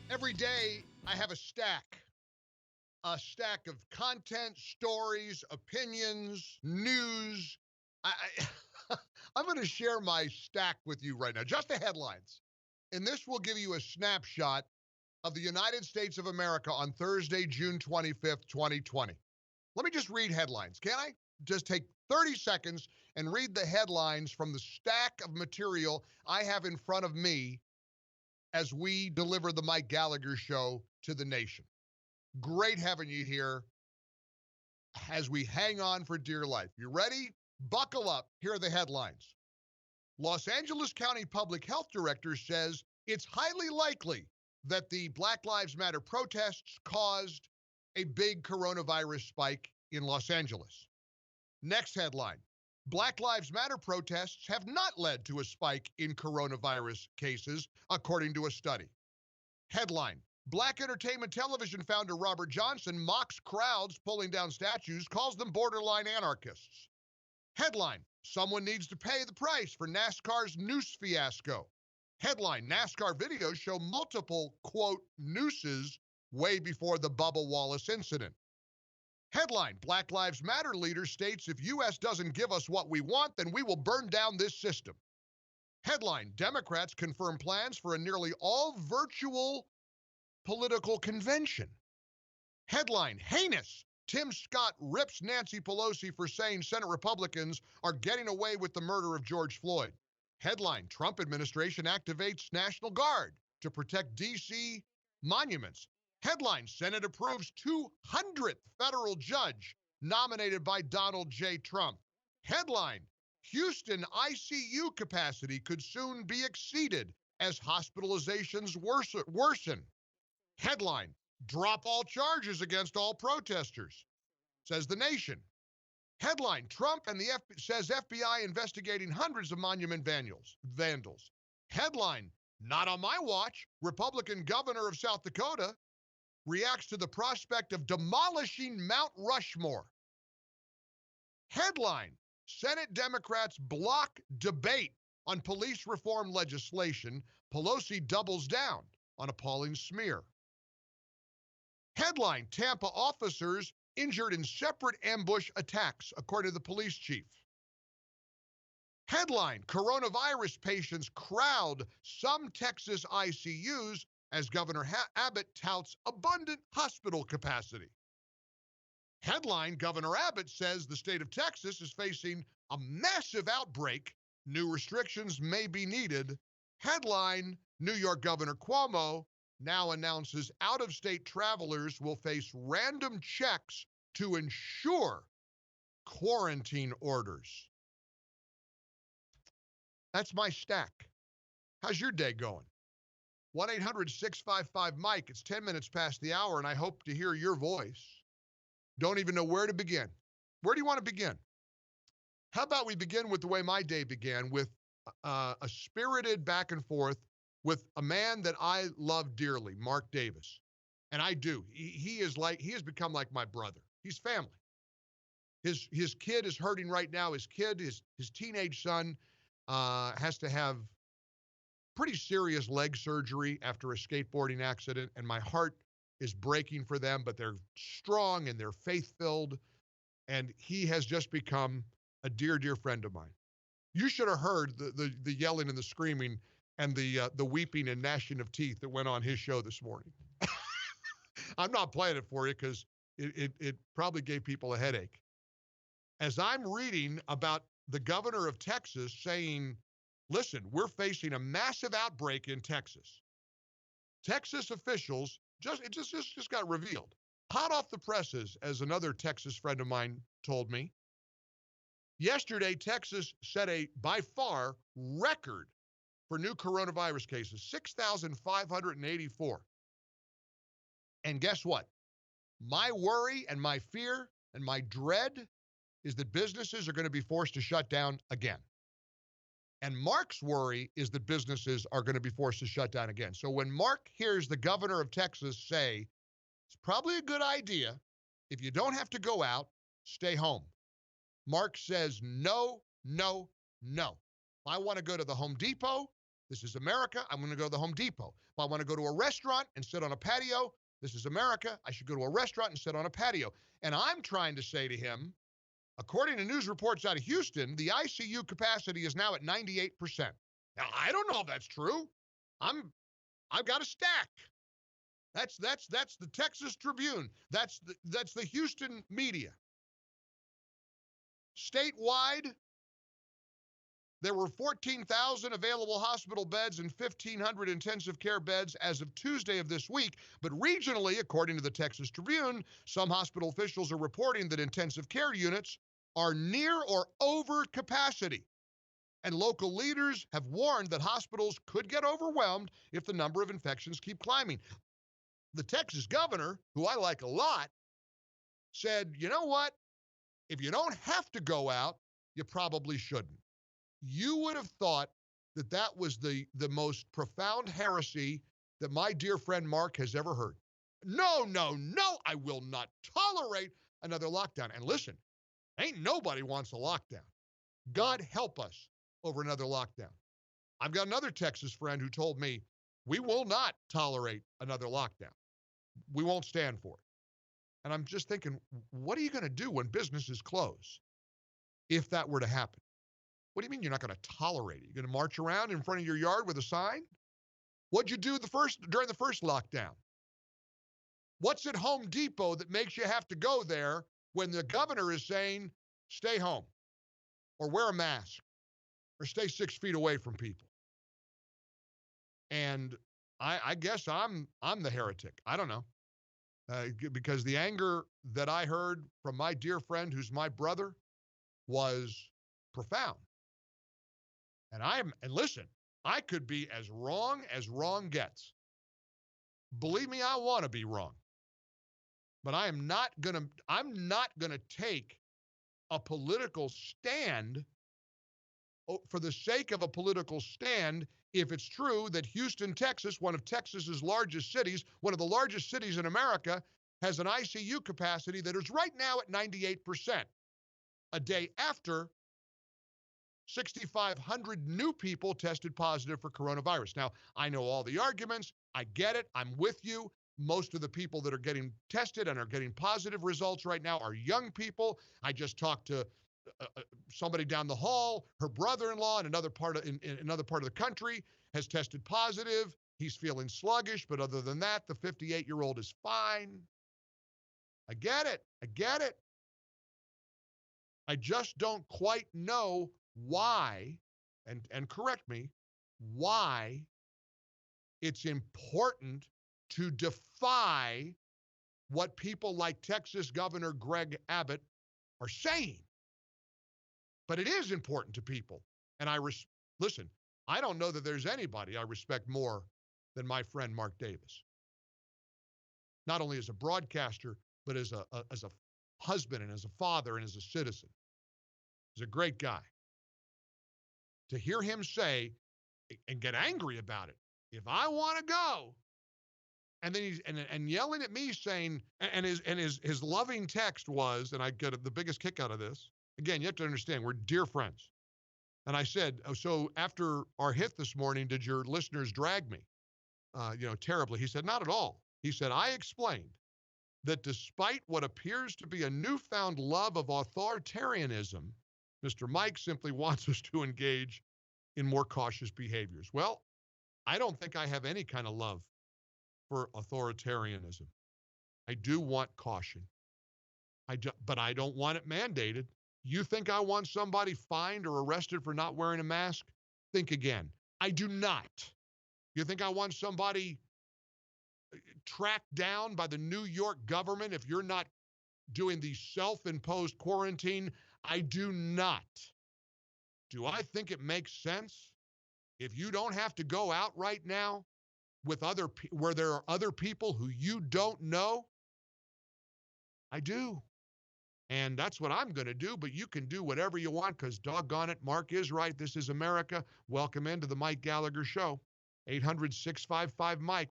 Every day, I have a stack of content, stories, opinions, news. I'm going to share my stack with you right now, just the headlines. And this will give you a snapshot of the United States of America on Thursday, June 25th, 2020. Let me just read headlines. Can I? Just take 30 seconds and read the headlines from the stack of material I have in front of me as we deliver the Mike Gallagher Show to the nation. Great having you here as we hang on for dear life. You ready? Buckle up. Here are the headlines. Los Angeles County Public Health Director says it's highly likely that the Black Lives Matter protests caused a big coronavirus spike in Los Angeles. Next headline. Black Lives Matter protests have not led to a spike in coronavirus cases, according to a study. Headline. Black entertainment television founder Robert Johnson mocks crowds pulling down statues, calls them borderline anarchists. Headline. Someone needs to pay the price for NASCAR's noose fiasco. Headline. NASCAR videos show multiple, quote, nooses way before the Bubba Wallace incident. Headline. Black Lives Matter leader states if U.S. doesn't give us what we want, then we will burn down this system. Headline. Democrats confirm plans for a nearly all virtual political convention. Headline. Heinous. Tim Scott rips Nancy Pelosi for saying Senate Republicans are getting away with the murder of George Floyd. Headline. Trump administration activates National Guard to protect D.C. monuments. Headline. Senate approves 200th federal judge nominated by Donald J. Trump. Headline. Houston ICU capacity could soon be exceeded as hospitalizations worsen. Headline. Drop all charges against all protesters, says The Nation. Headline. Trump and the says FBI investigating hundreds of monument vandals. Headline. Not on my watch. Republican governor of South Dakota reacts to the prospect of demolishing Mount Rushmore. Headline. Senate Democrats block debate on police reform legislation. Pelosi doubles down on appalling smear. Headline. Tampa officers injured in separate ambush attacks, according to the police chief. Headline. Coronavirus patients crowd some Texas ICUs as Governor Abbott touts abundant hospital capacity. Headline. Governor Abbott says the state of Texas is facing a massive outbreak. New restrictions may be needed. Headline. New York Governor Cuomo now announces out-of-state travelers will face random checks to ensure quarantine orders. That's my stack. How's your day going? 1-800-655-MIKE. It's 10 minutes past the hour, and I hope to hear your voice. Don't even know where to begin. Where do you want to begin? How about we begin with the way my day began, with a spirited back and forth with a man that I love dearly, Mark Davis. And I do. He has become like my brother. He's family. His kid is hurting right now. His teenage son has to have pretty serious leg surgery after a skateboarding accident, and my heart is breaking for them, but they're strong and they're faith-filled, and he has just become a dear, dear friend of mine. You should have heard the yelling and the screaming and the weeping and gnashing of teeth that went on his show this morning. I'm not playing it for you because it probably gave people a headache. As I'm reading about the governor of Texas saying, listen, we're facing a massive outbreak in Texas. Texas officials, it just got revealed. Hot off the presses, as another Texas friend of mine told me. Yesterday, Texas set a, by far, record for new coronavirus cases, 6,584. And guess what? My worry and my fear and my dread is that businesses are going to be forced to shut down again. And Mark's worry is that businesses are going to be forced to shut down again. So when Mark hears the governor of Texas say, it's probably a good idea, if you don't have to go out, stay home. Mark says, no, no, no. If I want to go to the Home Depot, This is America. I'm going to go to the Home Depot. If I want to go to a restaurant and sit on a patio, this is America. I should go to a restaurant and sit on a patio. And I'm trying to say to him, according to news reports out of Houston, the ICU capacity is now at 98%. Now, I don't know if that's true. I've got a stack. That's the Texas Tribune. That's the Houston media. Statewide, there were 14,000 available hospital beds and 1,500 intensive care beds as of Tuesday of this week. But regionally, according to the Texas Tribune, some hospital officials are reporting that intensive care units are near or over capacity. And local leaders have warned that hospitals could get overwhelmed if the number of infections keep climbing. The Texas governor, who I like a lot, said, you know what? If you don't have to go out, you probably shouldn't. You would have thought that that was the most profound heresy that my dear friend Mark has ever heard. No, I will not tolerate another lockdown. And listen, ain't nobody wants a lockdown. God help us over another lockdown. I've got another Texas friend who told me, we will not tolerate another lockdown. We won't stand for it. And I'm just thinking, what are you going to do when businesses close if that were to happen? What do you mean you're not going to tolerate it? You're going to march around in front of your yard with a sign? What'd you do during the first lockdown? What's at Home Depot that makes you have to go there when the governor is saying, stay home or wear a mask or stay 6 feet away from people? And I guess I'm the heretic. I don't know. Because the anger that I heard from my dear friend who's my brother was profound. And listen, I could be as wrong gets. Believe me, I want to be wrong. But I'm not gonna take a political stand for the sake of a political stand if it's true that Houston, Texas, one of Texas's largest cities, one of the largest cities in America, has an ICU capacity that is right now at 98%, a day after 6,500 new people tested positive for coronavirus. Now, I know all the arguments. I get it. I'm with you. Most of the people that are getting tested and are getting positive results right now are young people. I just talked to somebody down the hall. Her brother-in-law in another part of the country has tested positive. He's feeling sluggish, but other than that, the 58-year-old is fine. I get it. I just don't quite know why, and correct me, why it's important to defy what people like Texas Governor Greg Abbott are saying. But it is important to people. And listen, I don't know that there's anybody I respect more than my friend Mark Davis. Not only as a broadcaster, but as a husband and as a father and as a citizen. He's a great guy. To hear him say and get angry about it, if I want to go, and then he's and yelling at me saying, and his loving text was, and I get the biggest kick out of this. Again, you have to understand, we're dear friends. And I said, oh, so after our hit this morning, did your listeners drag me, terribly? He said, not at all. He said, I explained that despite what appears to be a newfound love of authoritarianism, Mr. Mike simply wants us to engage in more cautious behaviors. Well, I don't think I have any kind of love for authoritarianism. I do want caution. But I don't want it mandated. You think I want somebody fined or arrested for not wearing a mask? Think again. I do not. You think I want somebody tracked down by the New York government if you're not doing the self-imposed quarantine? I do not. Do I think it makes sense if you don't have to go out right now with where there are other people who you don't know? I do. And that's what I'm going to do, but you can do whatever you want because doggone it, Mark is right. This is America. Welcome into the Mike Gallagher Show. 800-655-Mike.